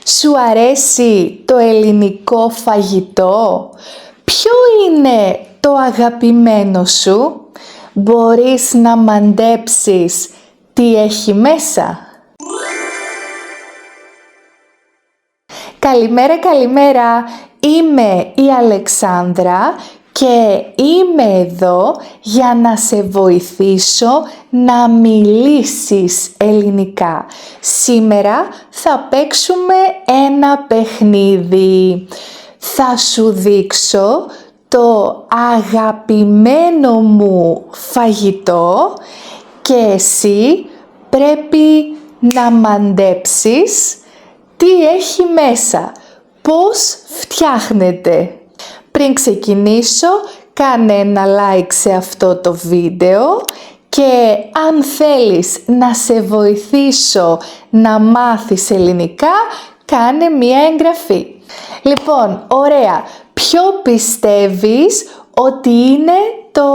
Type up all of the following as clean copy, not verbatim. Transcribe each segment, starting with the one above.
Σου αρέσει το ελληνικό φαγητό? Ποιο είναι το αγαπημένο σου? Μπορείς να μαντέψεις τι έχει μέσα? Καλημέρα! Είμαι η Αλεξάνδρα και είμαι εδώ για να σε βοηθήσω να μιλήσεις ελληνικά. Σήμερα θα παίξουμε ένα παιχνίδι. Θα σου δείξω το αγαπημένο μου φαγητό και εσύ πρέπει να μαντέψεις τι έχει μέσα, πώς φτιάχνεται. Πριν ξεκινήσω, κάνε ένα like σε αυτό το βίντεο και αν θέλεις να σε βοηθήσω να μάθεις ελληνικά, κάνε μία εγγραφή. Λοιπόν, ωραία. Ποιο πιστεύεις ότι είναι το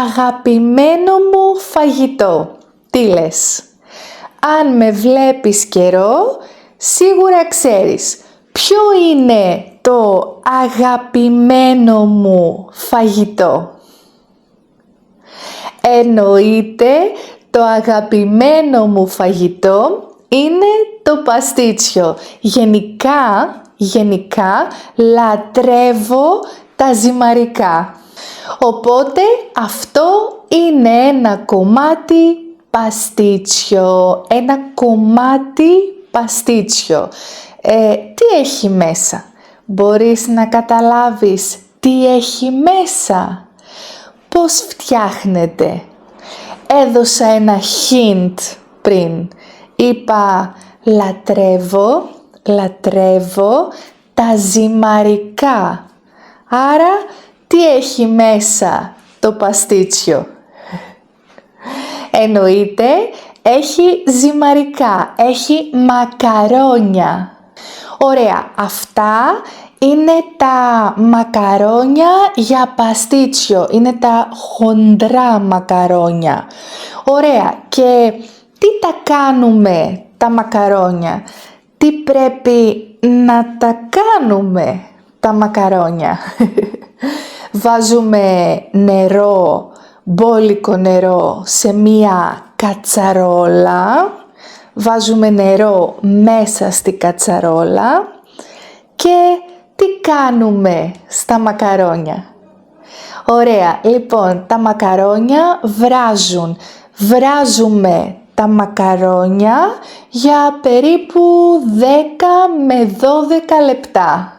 αγαπημένο μου φαγητό? Τι λες? Αν με βλέπεις καιρό, σίγουρα ξέρεις ποιο είναι το αγαπημένο μου φαγητό. Εννοείται το αγαπημένο μου φαγητό είναι το παστίτσιο. Γενικά λατρεύω τα ζυμαρικά. Οπότε αυτό είναι ένα κομμάτι παστίτσιο. Τι έχει μέσα? Μπορείς να καταλάβεις τι έχει μέσα? Πώς φτιάχνεται? Έδωσα ένα hint πριν. Είπα λατρεύω τα ζυμαρικά. Άρα τι έχει μέσα το παστίτσιο? Εννοείται έχει ζυμαρικά, έχει μακαρόνια. Ωραία, αυτά είναι τα μακαρόνια για παστίτσιο, είναι τα χοντρά μακαρόνια. Ωραία, και τι τα κάνουμε τα μακαρόνια? Τι πρέπει να τα κάνουμε τα μακαρόνια? Βάζουμε νερό, μπόλικο νερό σε μία κατσαρόλα. Βάζουμε νερό μέσα στη κατσαρόλα και τι κάνουμε στα μακαρόνια? Ωραία, λοιπόν, τα μακαρόνια βράζουν. Βράζουμε τα μακαρόνια για περίπου 10 με 12 λεπτά.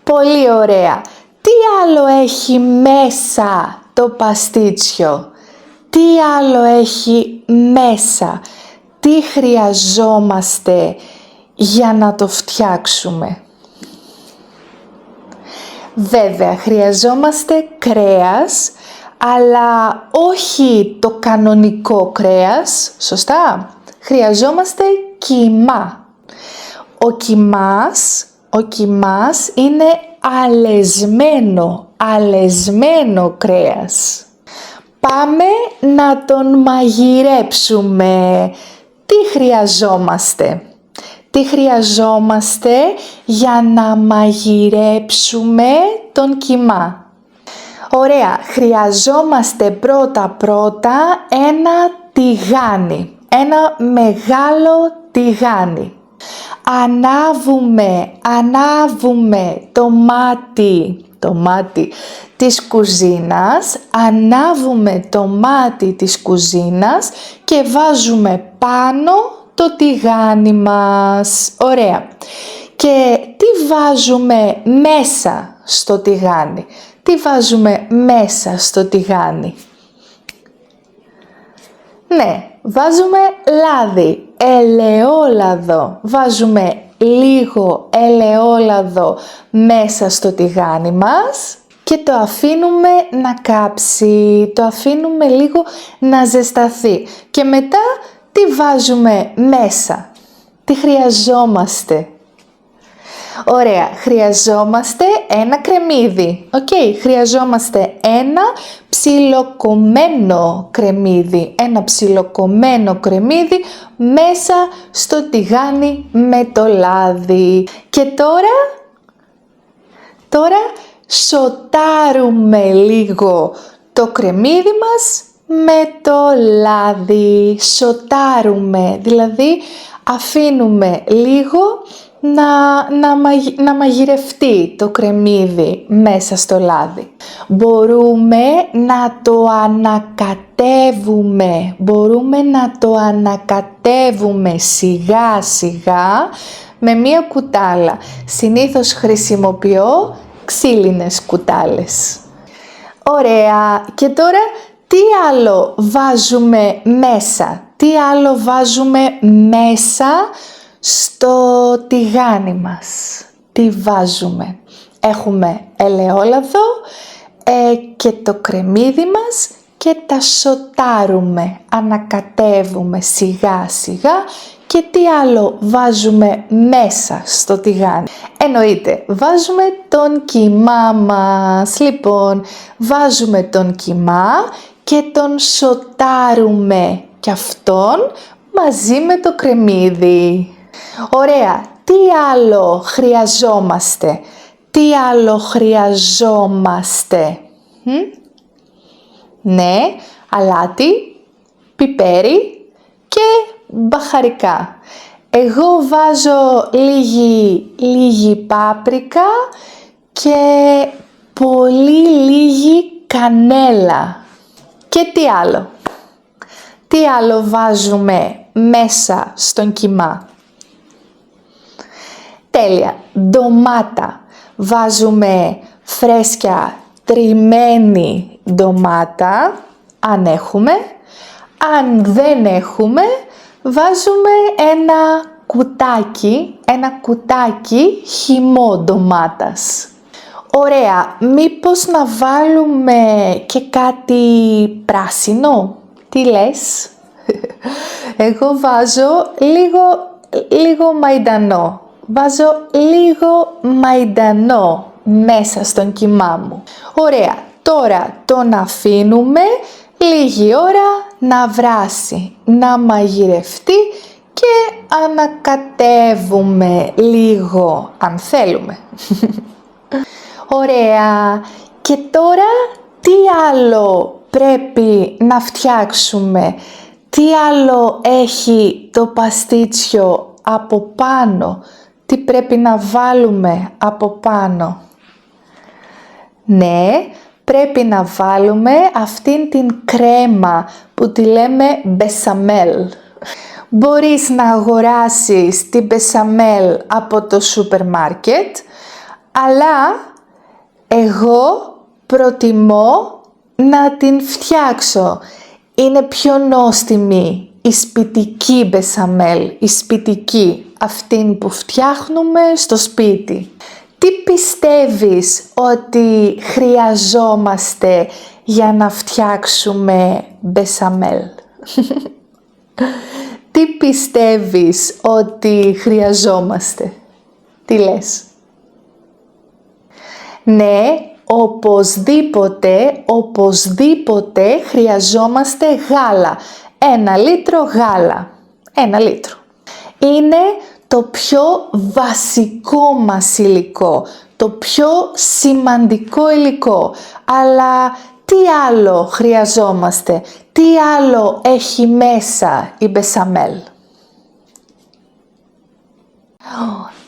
Πολύ ωραία. Τι άλλο έχει μέσα το παστίτσιο? Τι άλλο έχει μέσα? Τι χρειαζόμαστε για να το φτιάξουμε? Βέβαια, χρειαζόμαστε κρέας, αλλά όχι το κανονικό κρέας, σωστά? Χρειαζόμαστε κιμά. Ο κιμάς είναι αλεσμένο κρέας. Πάμε να τον μαγειρέψουμε. Τι χρειαζόμαστε για να μαγειρέψουμε τον κιμά? Ωραία, χρειαζόμαστε πρώτα ένα τηγάνι, ένα μεγάλο τηγάνι. Ανάβουμε το μάτι της κουζίνας, και βάζουμε πάνω το τηγάνι μας. Ωραία. Και τι βάζουμε μέσα στο τηγάνι? Ναι, βάζουμε λάδι, ελαιόλαδο. Βάζουμε λίγο ελαιόλαδο μέσα στο τηγάνι μας και το αφήνουμε να κάψει, το αφήνουμε λίγο να ζεσταθεί. Και μετά τι βάζουμε μέσα? Τι χρειαζόμαστε? Ωραία, χρειαζόμαστε ένα κρεμμύδι. Χρειαζόμαστε ένα ψιλοκομμένο κρεμμύδι. Ένα ψιλοκομμένο κρεμμύδι μέσα στο τηγάνι με το λάδι. Και τώρα σοτάρουμε λίγο το κρεμμύδι μας με το λάδι. Σοτάρουμε, δηλαδή αφήνουμε λίγο να μαγειρευτεί το κρεμμύδι μέσα στο λάδι. Μπορούμε να το ανακατεύουμε σιγά σιγά με μία κουτάλα. Συνήθως χρησιμοποιώ ξύλινες κουτάλες. Ωραία, και τώρα τι άλλο βάζουμε μέσα? Στο τηγάνι μας? Τι βάζουμε? Έχουμε ελαιόλαδο και το κρεμμύδι μας και τα σοτάρουμε, ανακατεύουμε σιγά σιγά. Και τι άλλο βάζουμε μέσα στο τηγάνι? Εννοείται, βάζουμε τον κιμά μας. Λοιπόν, βάζουμε τον κιμά και τον σοτάρουμε και αυτόν μαζί με το κρεμμύδι. Ωραία, τι άλλο χρειαζόμαστε? Ναι, αλάτι, πιπέρι και μπαχαρικά. Εγώ βάζω λίγη πάπρικα και πολύ λίγη κανέλα. Και τι άλλο βάζουμε μέσα στον κιμά? Τέλεια, ντομάτα. Βάζουμε φρέσκια τριμμένη ντομάτα, αν έχουμε. Αν δεν έχουμε, βάζουμε ένα κουτάκι χυμό ντομάτας. Ωραία, μήπως να βάλουμε και κάτι πράσινο? Τι λες? Εγώ βάζω λίγο μαϊντανό. Βάζω λίγο μαϊντανό μέσα στον κιμά μου. Ωραία, τώρα τον αφήνουμε λίγη ώρα να βράσει, να μαγειρευτεί και ανακατεύουμε λίγο αν θέλουμε. Ωραία, και τώρα τι άλλο πρέπει να φτιάξουμε? Τι άλλο έχει το παστίτσιο από πάνω? Τι πρέπει να βάλουμε από πάνω? Ναι, πρέπει να βάλουμε αυτήν την κρέμα που τη λέμε μπεσαμέλ. Μπορείς να αγοράσεις την μπεσαμέλ από το σούπερ μάρκετ, αλλά εγώ προτιμώ να την φτιάξω. Είναι πιο νόστιμη η σπιτική μπεσαμέλ, η σπιτική, αυτήν που φτιάχνουμε στο σπίτι. Τι πιστεύεις ότι χρειαζόμαστε για να φτιάξουμε μπεσαμέλ? Τι πιστεύεις ότι χρειαζόμαστε? Τι λες? Ναι, οπωσδήποτε χρειαζόμαστε γάλα. 1 λίτρο γάλα. 1 λίτρο. Είναι το πιο βασικό μας υλικό, το πιο σημαντικό υλικό. Αλλά τι άλλο χρειαζόμαστε? Τι άλλο έχει μέσα η μπεσαμέλ?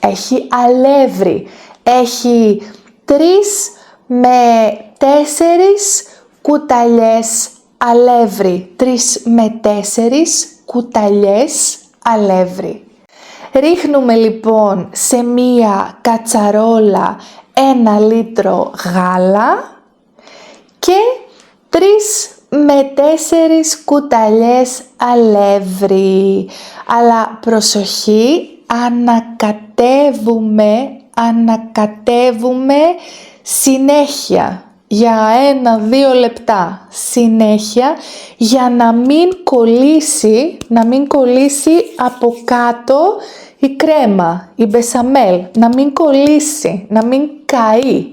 Έχει αλεύρι. Έχει 3 με 4 κουταλιές αλεύρι. 3 με 4 κουταλιές αλεύρι. Ρίχνουμε λοιπόν σε μία κατσαρόλα 1 λίτρο γάλα και 3 με 4 κουταλιές αλεύρι. Αλλά προσοχή, ανακατεύουμε συνέχεια. για 1-2 λεπτά συνέχεια για να μην κολλήσει από κάτω η κρέμα, η μπεσαμέλ, να μην κολλήσει, να μην καεί.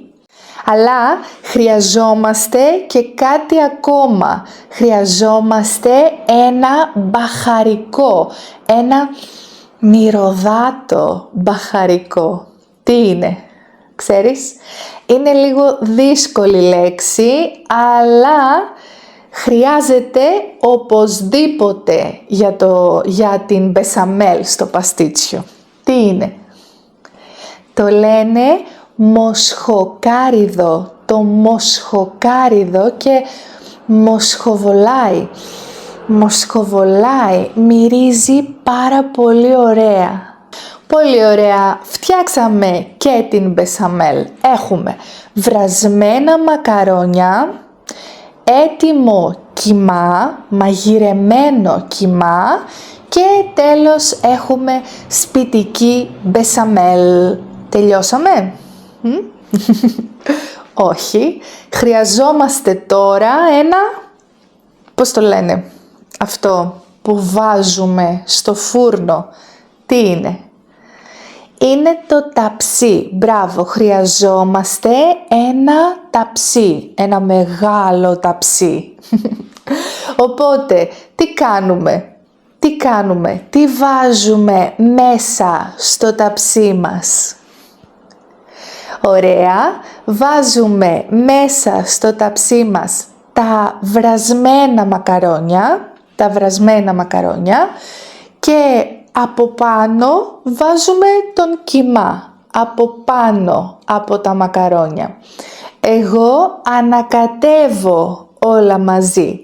Αλλά χρειαζόμαστε και κάτι ακόμα. Χρειαζόμαστε ένα μπαχαρικό, ένα μυρωδάτο μπαχαρικό. Τι είναι, ξέρεις? Είναι λίγο δύσκολη λέξη, αλλά χρειάζεται οπωσδήποτε για την μπεσαμέλ στο παστίτσιο. Τι είναι? Το λένε μοσχοκάριδο, το μοσχοκάριδο και μοσχοβολάει, μυρίζει πάρα πολύ ωραία. Πολύ ωραία, φτιάξαμε και την μπεσαμέλ. Έχουμε βρασμένα μακαρόνια, έτοιμο κιμά, μαγειρεμένο κιμά και τέλος έχουμε σπιτική μπεσαμέλ. Τελειώσαμε? Όχι, χρειαζόμαστε τώρα ένα, πώς το λένε, αυτό που βάζουμε στο φούρνο. Τι είναι? Είναι το ταψί. Μπράβο, χρειαζόμαστε ένα ταψί, ένα μεγάλο ταψί. Οπότε, τι βάζουμε μέσα στο ταψί μας? Ωραία, βάζουμε μέσα στο ταψί μας τα βρασμένα μακαρόνια και από πάνω βάζουμε τον κιμά, από πάνω από τα μακαρόνια. Εγώ ανακατεύω όλα μαζί,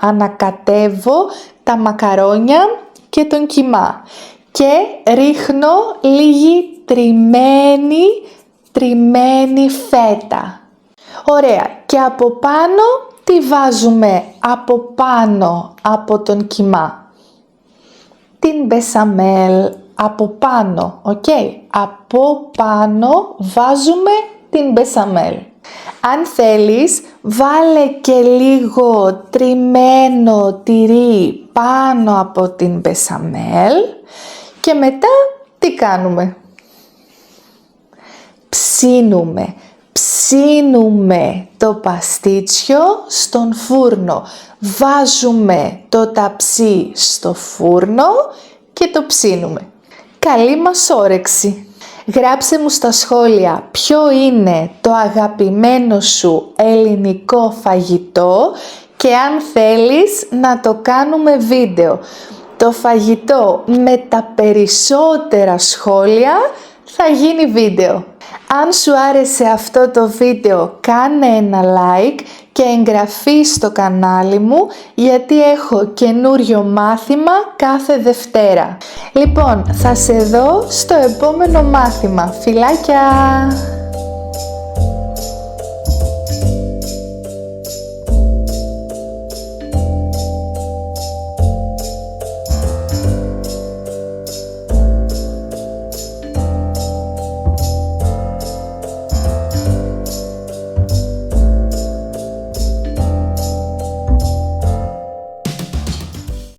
ανακατεύω τα μακαρόνια και τον κιμά και ρίχνω λίγη τριμμένη φέτα. Ωραία, και από πάνω τι βάζουμε από πάνω από τον κιμά? Την μπεσαμέλ από πάνω, από πάνω βάζουμε την μπεσαμέλ. Αν θέλεις, βάλε και λίγο τριμμένο τυρί πάνω από την μπεσαμέλ και μετά τι κάνουμε? Ψήνουμε το παστίτσιο στον φούρνο. Βάζουμε το ταψί στο φούρνο και το ψήνουμε. Καλή μας όρεξη! Γράψε μου στα σχόλια ποιο είναι το αγαπημένο σου ελληνικό φαγητό και αν θέλεις να το κάνουμε βίντεο. Το φαγητό με τα περισσότερα σχόλια θα γίνει βίντεο. Αν σου άρεσε αυτό το βίντεο, κάνε ένα like και εγγραφή στο κανάλι μου γιατί έχω καινούριο μάθημα κάθε Δευτέρα. Λοιπόν, θα σε δω στο επόμενο μάθημα. Φιλάκια!